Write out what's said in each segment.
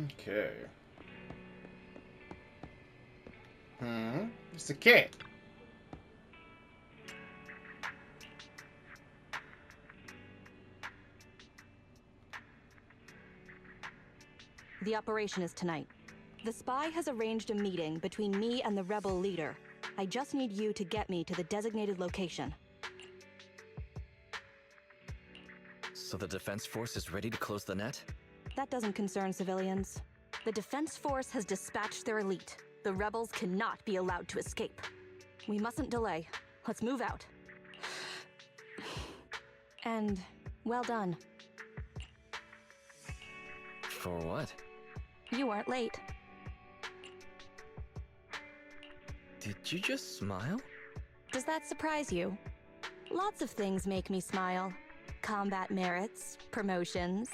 Okay. It's a cat. The operation is tonight. The spy has arranged a meeting between me and the rebel leader. I just need you to get me to the designated location. So the defense force is ready to close the net? That doesn't concern civilians. The defense force has dispatched their elite. The rebels cannot be allowed to escape. We mustn't delay. Let's move out. And well done. For what? You weren't late. Did you just smile? Does that surprise you? Lots of things make me smile. Combat merits, promotions,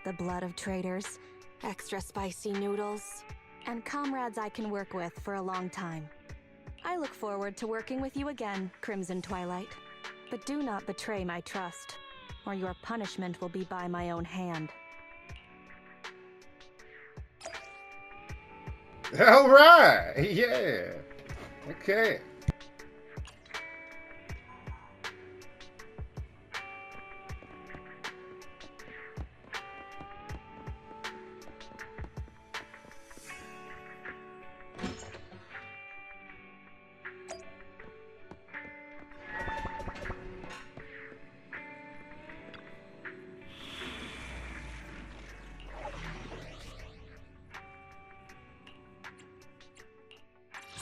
the blood of traitors, extra spicy noodles, and comrades I can work with for a long time. I look forward to working with you again, Crimson Twilight. But do not betray my trust, or your punishment will be by my own hand. All right. Yeah. Okay.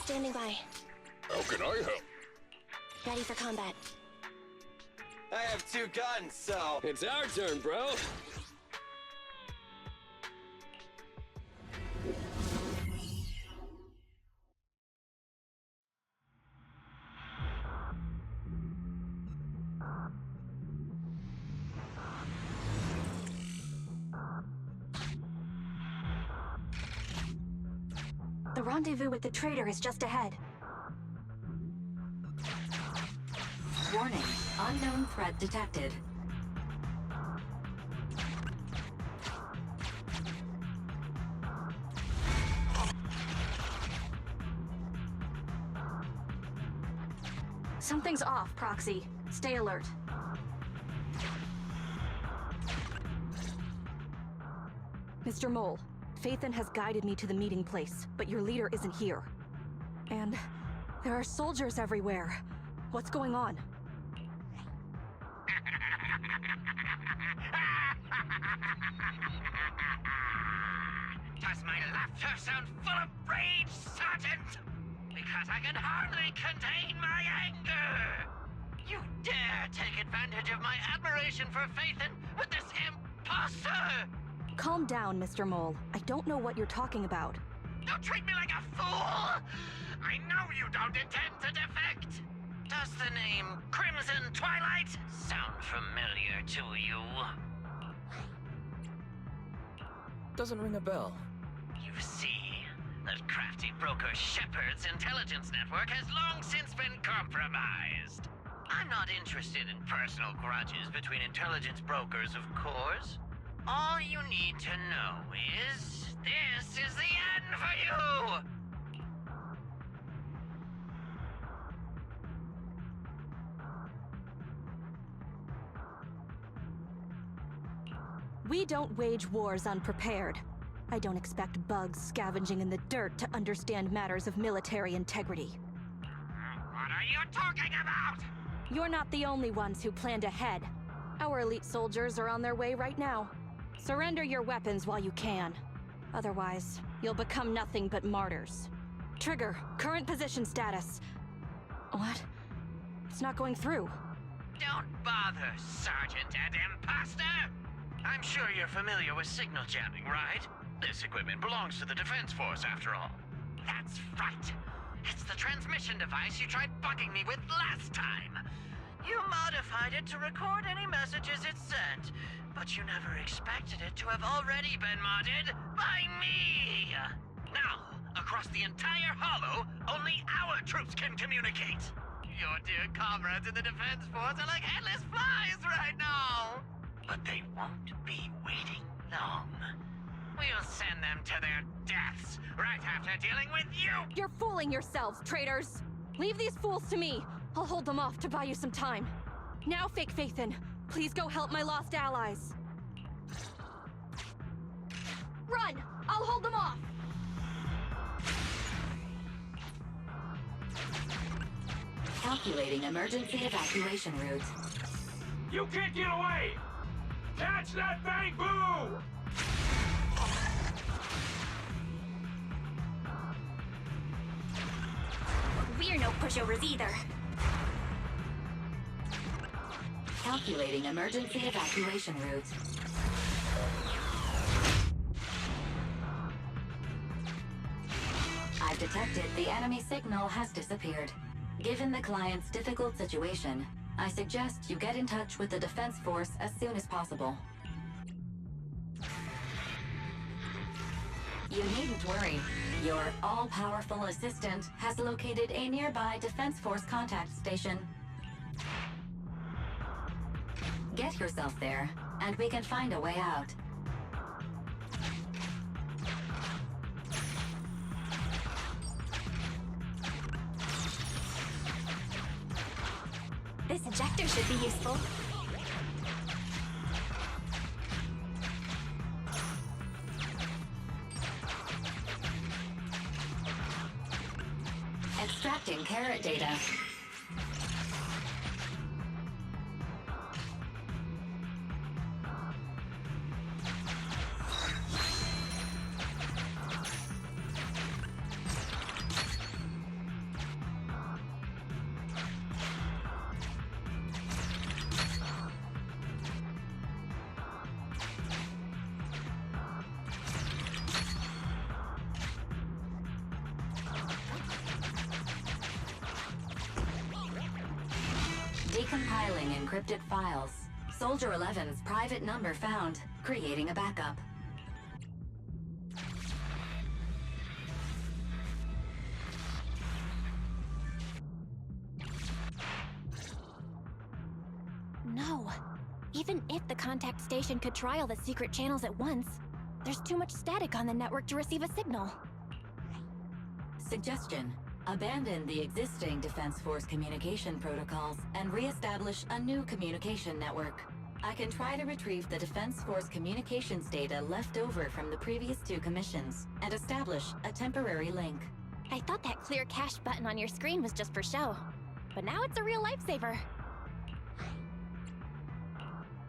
Standing by. How can I help? Ready for combat. I have 2 guns, so... It's our turn, bro. The rendezvous with the traitor is just ahead. Warning, unknown threat detected. Something's off, Proxy. Stay alert. Mr. Mole, Phaethon has guided me to the meeting place, but your leader isn't here. And there are soldiers everywhere. What's going on? Does my laughter sound full of rage, Sergeant? Because I can hardly contain my anger! You dare take advantage of my admiration for Phaethon with this imposter! Calm down, Mr. Mole. I don't know what you're talking about. Don't treat me like a fool! I know you don't intend to defect! Does the name Crimson Twilight sound familiar to you? Doesn't ring a bell. You see, that crafty broker Shepard's intelligence network has long since been compromised. I'm not interested in personal grudges between intelligence brokers, of course. All you need to know is, this is the end for you! We don't wage wars unprepared. I don't expect bugs scavenging in the dirt to understand matters of military integrity. What are you talking about? You're not the only ones who planned ahead. Our elite soldiers are on their way right now. Surrender your weapons while you can. Otherwise, you'll become nothing but martyrs. Trigger, current position status. What? It's not going through. Don't bother, Sergeant and Imposter! I'm sure you're familiar with signal jamming, right? This equipment belongs to the defense force, after all. That's right. It's the transmission device you tried bugging me with last time. You modified it to record any messages it sent, but you never expected it to have already been modded by me! Now, across the entire Hollow, only our troops can communicate! Your dear comrades in the defense force are like headless flies right now! But they won't be waiting long. We'll send them to their deaths right after dealing with you! You're fooling yourselves, traitors! Leave these fools to me! I'll hold them off to buy you some time. Now, Fake Faithin, please go help my lost allies. Run! I'll hold them off! Calculating emergency evacuation route. You can't get away! Catch that bang boo! We're no pushovers either. Calculating emergency evacuation route. I've detected the enemy signal has disappeared. Given the client's difficult situation, I suggest you get in touch with the defense force as soon as possible. You needn't worry. Your all-powerful assistant has located a nearby defense force contact station. Get yourself there, and we can find a way out. This injector should be useful. Extracting carrot data. Decompiling encrypted files. Soldier 11's private number found, creating a backup. No. Even if the contact station could try all the secret channels at once, there's too much static on the network to receive a signal. Suggestion: abandon the existing Defense Force communication protocols and re-establish a new communication network. I can try to retrieve the Defense Force communications data left over from the previous 2 commissions and establish a temporary link. I thought that clear cache button on your screen was just for show, but now it's a real lifesaver.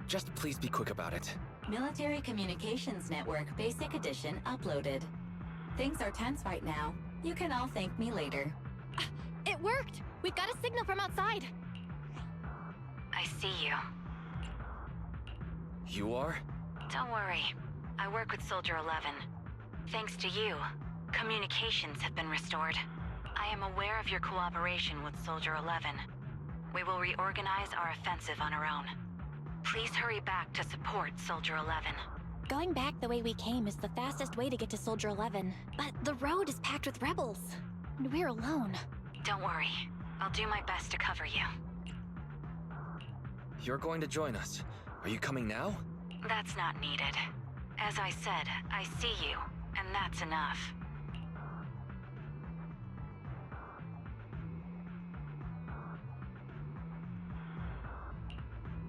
Just please be quick about it. Military Communications Network Basic Edition uploaded. Things are tense right now. You can all thank me later. It worked! We've got a signal from outside! I see you. You are? Don't worry. I work with Soldier 11. Thanks to you, communications have been restored. I am aware of your cooperation with Soldier 11. We will reorganize our offensive on our own. Please hurry back to support Soldier 11. Going back the way we came is the fastest way to get to Soldier 11. But the road is packed with rebels, and we're alone. Don't worry. I'll do my best to cover you. You're going to join us. Are you coming now? That's not needed. As I said, I see you, and that's enough.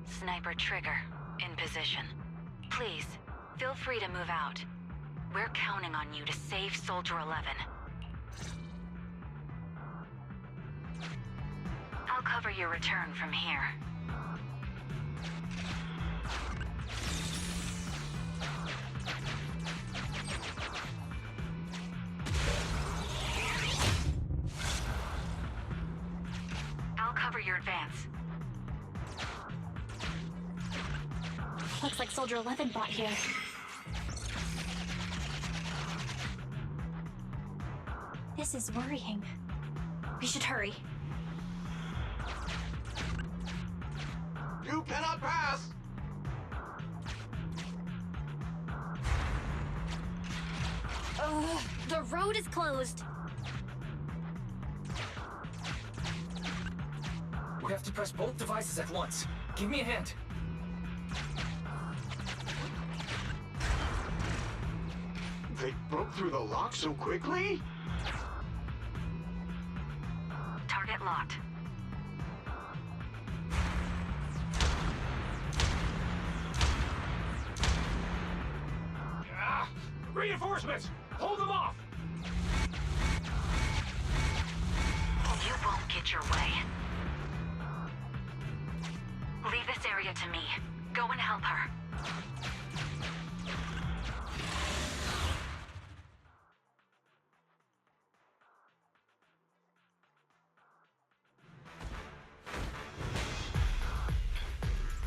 Sniper trigger, in position. Please, feel free to move out. We're counting on you to save Soldier 11. I'll cover your return from here. I'll cover your advance. Looks like Soldier 11 bought here. This is worrying. We should hurry. You cannot pass! The road is closed. We have to press both devices at once. Give me a hand. through the lock so quickly? Target locked. Ah, reinforcements! Hold them off! You won't get your way. Leave this area to me. Go and help her.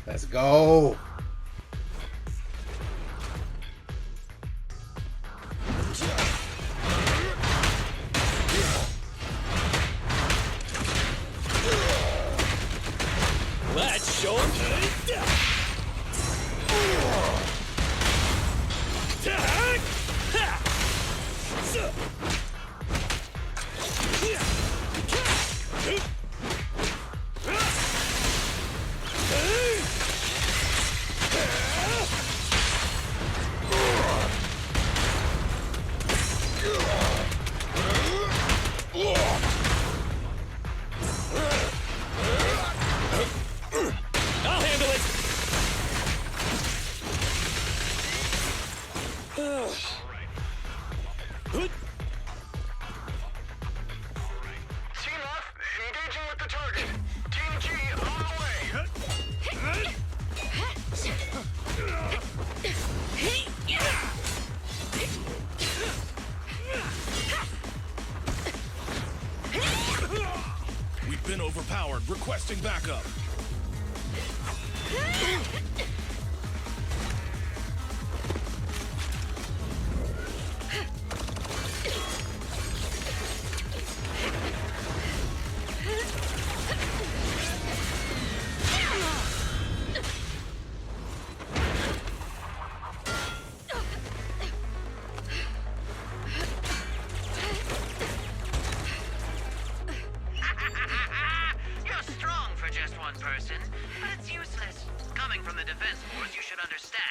Let's go. Let's show him. I'll handle it. Team F, engaging with the target. Team G, on the way. We've been overpowered. Requesting backup. You're strong for just one person, but it's useless. Coming from the Defense Force, you should understand.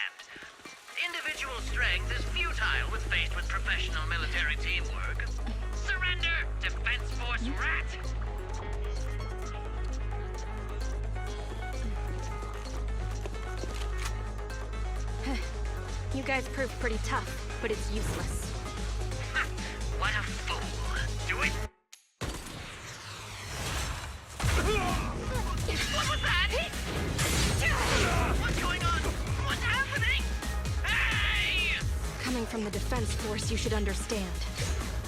Individual strength is futile when faced with professional military teamwork. Surrender, Defense Force rat! You guys proved pretty tough, but it's useless. Ha! What a fool. Do it? What was that? What's going on? What's happening? Hey! Coming from the Defense Force, you should understand.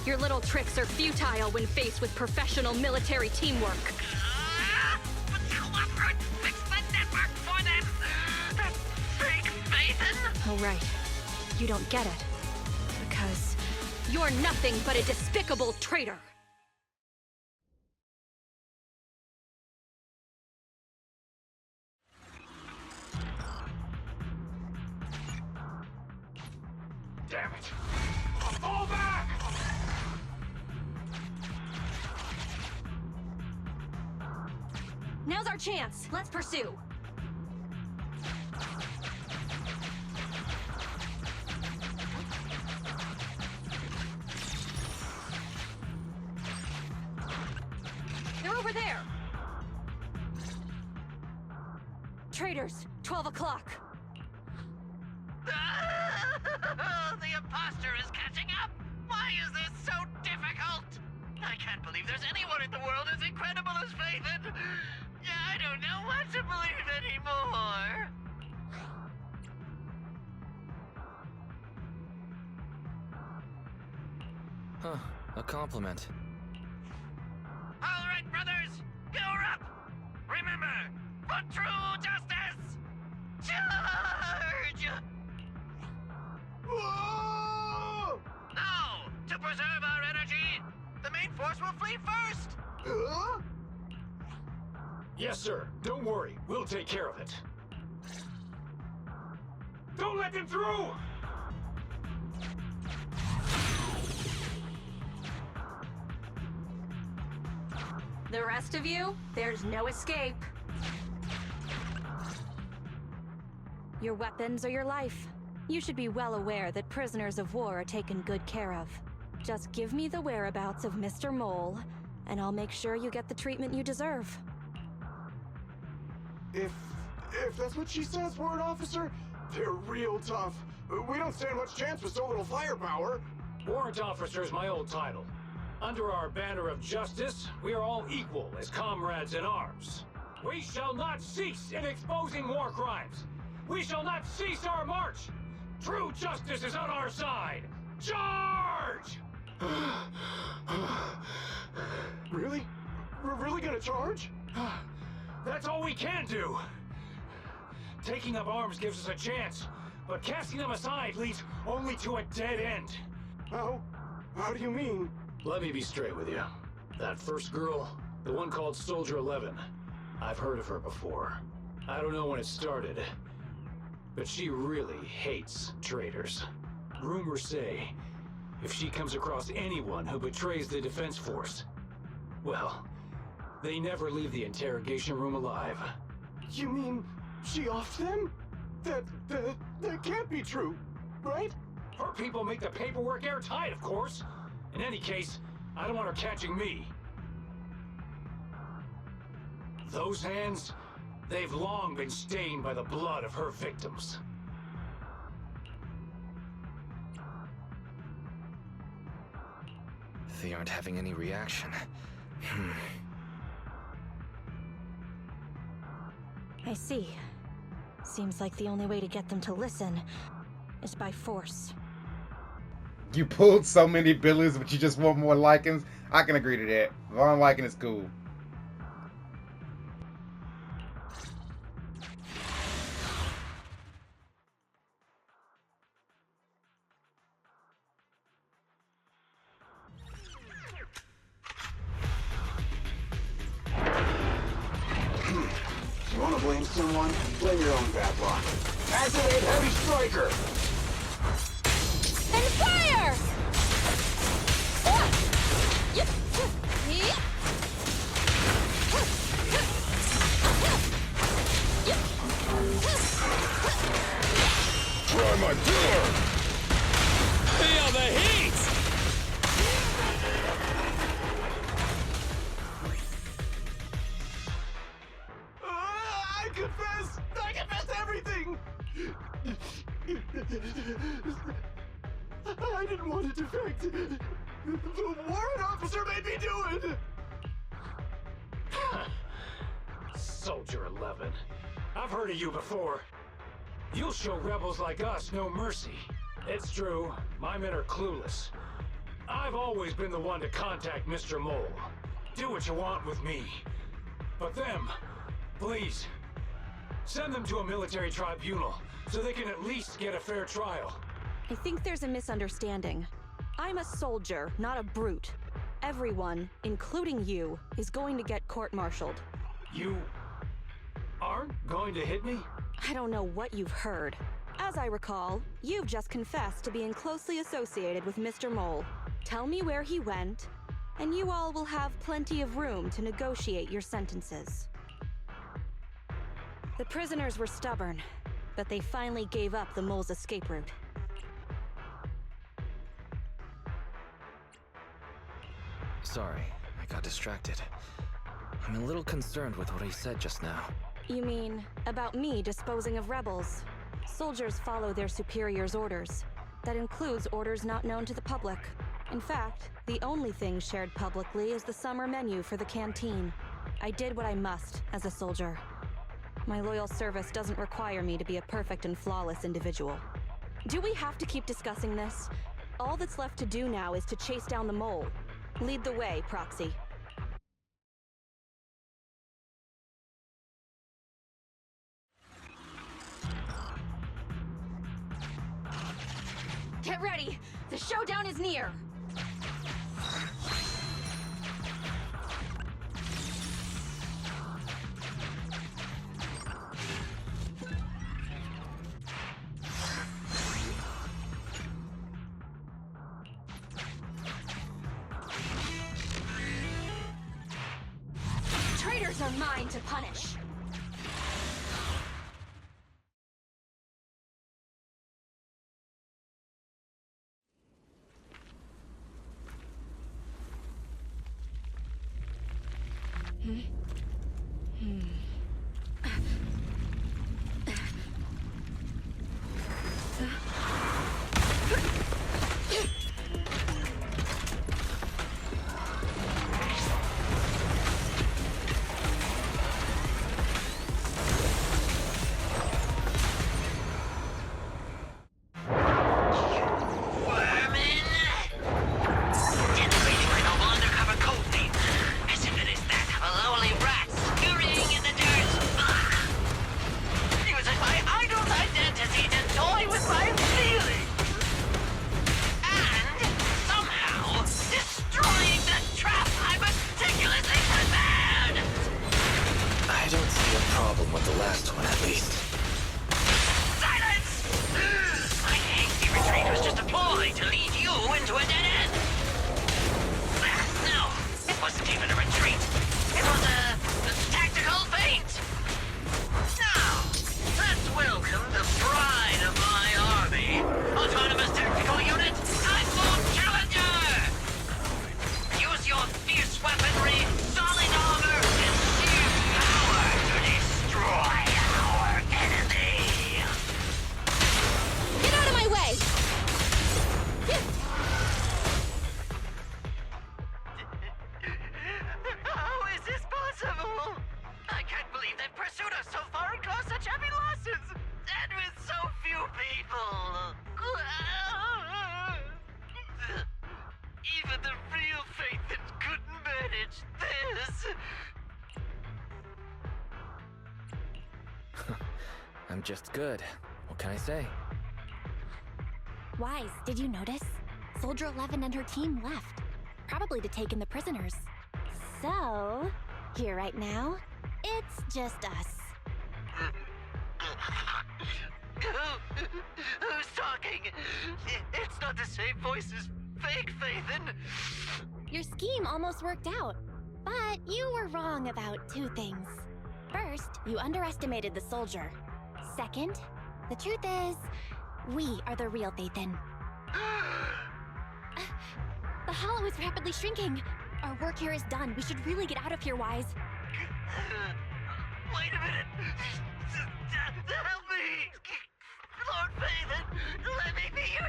Your little tricks are futile when faced with professional military teamwork. But cooperate, fix the network for them! That fake Nathan! Oh, right. You don't get it. Because you're nothing but a despicable traitor. Damn it! Fall back! Now's our chance. Let's pursue. They're over there. Traitors, 12 o'clock. The imposter is catching up! Why is this so difficult? I can't believe there's anyone in the world as incredible as Phaethon! I don't know what to believe anymore! Huh, a compliment. Alright, brothers! You're up! Remember, for true justice! Charge! Whoa! Now, to preserve our energy, the main force will flee first! Yes, sir. Don't worry. We'll take care of it. Don't let them through! The rest of you, there's no escape. Your weapons or your life. You should be well aware that prisoners of war are taken good care of. Just give me the whereabouts of Mr. Mole, and I'll make sure you get the treatment you deserve. If that's what she says, Warrant Officer, they're real tough. We don't stand much chance with so little firepower. Warrant Officer is my old title. Under our banner of justice, we are all equal as comrades in arms. We shall not cease in exposing war crimes. We shall not cease our march. True justice is on our side. Charge! Really? We're really gonna charge? That's all we can do. Taking up arms gives us a chance, but casting them aside leads only to a dead end. How do you mean? Let me be straight with you. That first girl, the one called Soldier 11, I've heard of her before. I don't know when it started, but she really hates traitors. Rumors say, if she comes across anyone who betrays the Defense Force, well, they never leave the interrogation room alive. You mean she offed them? That can't be true, right? Her people make the paperwork airtight, of course. In any case, I don't want her catching me. Those hands, they've long been stained by the blood of her victims. They aren't having any reaction. I see. Seems like the only way to get them to listen is by force. You pulled so many billies, but you just want more likings. I can agree to that. One liking is cool. You wanna blame someone? Blame your own bad luck. Activate Heavy Striker! And fire! Try my door! Feel the heat! I confess everything! I didn't want to defect. The warrant officer made me do it! Soldier 11. I've heard of you before. You'll show rebels like us no mercy. It's true, my men are clueless. I've always been the one to contact Mr. Mole. Do what you want with me. But them, please, send them to a military tribunal so they can at least get a fair trial. I think there's a misunderstanding. I'm a soldier, not a brute. Everyone, including you, is going to get court-martialed. You aren't going to hit me? I don't know what you've heard. As I recall, you've just confessed to being closely associated with Mr. Mole. Tell me where he went, and you all will have plenty of room to negotiate your sentences. The prisoners were stubborn, but they finally gave up the Mole's escape route. Sorry, I got distracted. I'm a little concerned with what he said just now. You mean, about me disposing of rebels? Soldiers follow their superiors' orders. That includes orders not known to the public. In fact, the only thing shared publicly is the summer menu for the canteen. I did what I must as a soldier. My loyal service doesn't require me to be a perfect and flawless individual. Do we have to keep discussing this? All that's left to do now is to chase down the Mole. Lead the way, Proxy. Get ready! The showdown is near! Traitors are mine to punish! I'm just good. What can I say? Wise, did you notice? Soldier 11 and her team left. Probably to take in the prisoners. So, here right now, it's just us. Who's talking? It's not the same voice as fake Phaethan. Your scheme almost worked out. But you were wrong about two things. First, you underestimated the soldier. Second, the truth is, we are the real Phaethan. The hollow is rapidly shrinking. Our work here is done. We should really get out of here, Wise. Wait a minute! Help me! Lord Phaethan, let me be your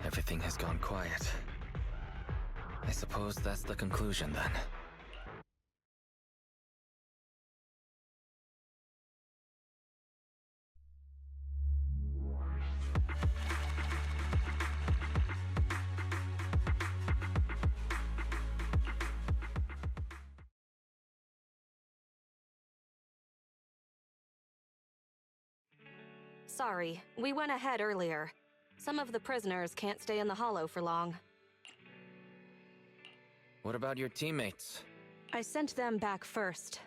Everything has gone quiet. I suppose that's the conclusion then. Sorry, we went ahead earlier. Some of the prisoners can't stay in the hollow for long. What about your teammates? I sent them back first.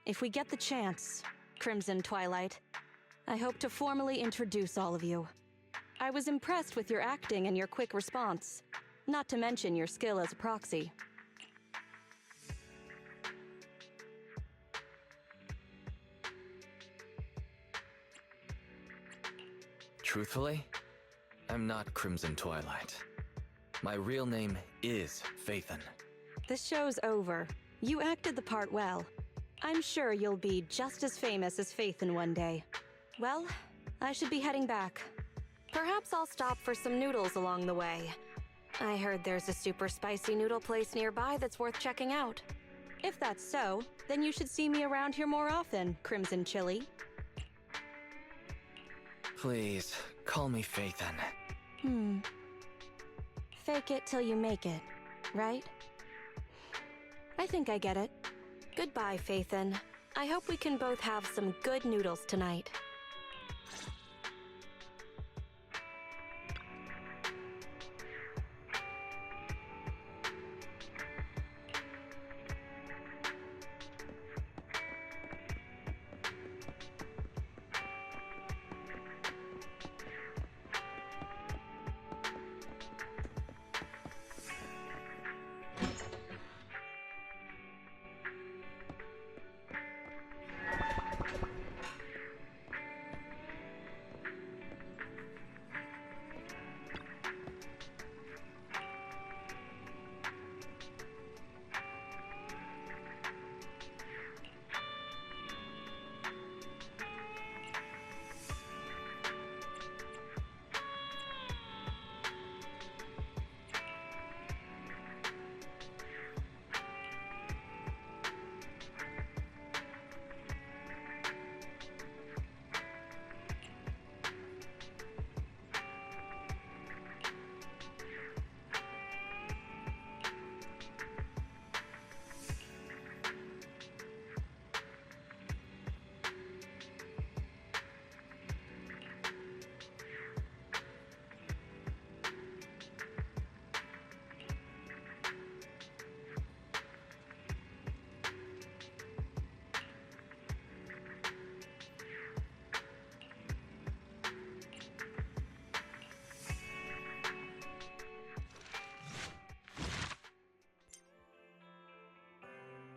If we get the chance, Crimson Twilight, I hope to formally introduce all of you. I was impressed with your acting and your quick response, not to mention your skill as a proxy. Truthfully, I'm not Crimson Twilight. My real name is Phaethan. This show's over. You acted the part well. I'm sure you'll be just as famous as Phaethan one day. Well, I should be heading back. Perhaps I'll stop for some noodles along the way. I heard there's a super spicy noodle place nearby that's worth checking out. If that's so, then you should see me around here more often, Crimson Chili. Please, call me Phaethan. Fake it till you make it, right? I think I get it. Goodbye, Phaethan. I hope we can both have some good noodles tonight.